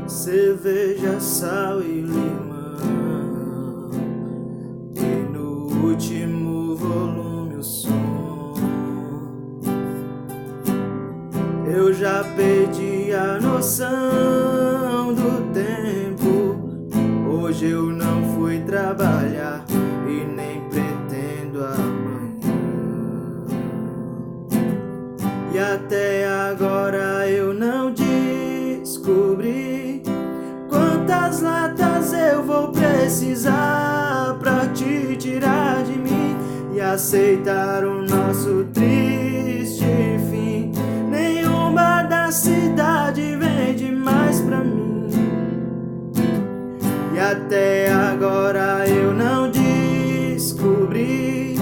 cerveja, sal e limão, e no último volume o som. Eu já perdi a noção do tempo. Hoje eu não fui trabalhar e nem pretendo amanhã. E até agora eu não descobri quantas latas eu vou precisar pra te tirar de mim e aceitar o nosso triste fim. Nenhuma da cidade vende mais pra mim. E até agora eu não descobri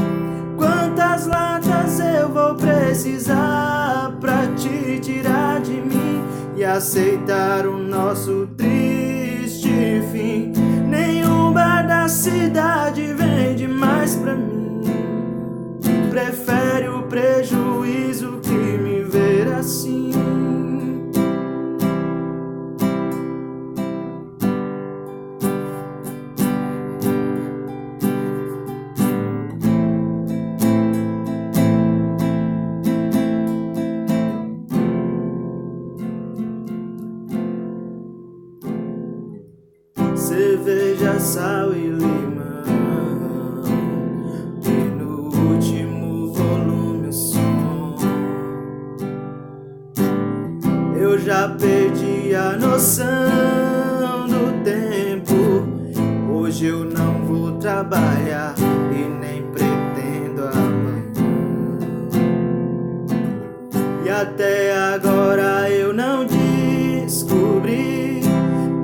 quantas latas eu vou precisar pra te tirar de mim e aceitar o nosso triste fim. Nenhuma da cidade vende mais pra mim. Prefere o prejuízo que me ver assim. Cerveja, sal e limão, e no último volume o som. Eu já perdi a noção do tempo. Hoje eu não vou trabalhar e nem pretendo amanhã. E até agora eu não descobri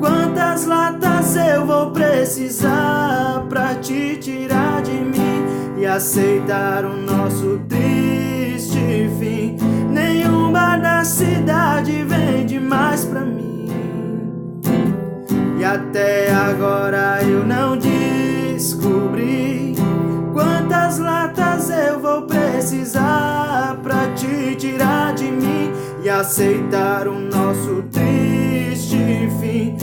quantas latas eu vou precisar pra te tirar de mim e aceitar o nosso triste fim. Nenhuma da cidade vende mais pra mim. E até agora eu não descobri quantas latas eu vou precisar pra te tirar de mim e aceitar o nosso triste fim.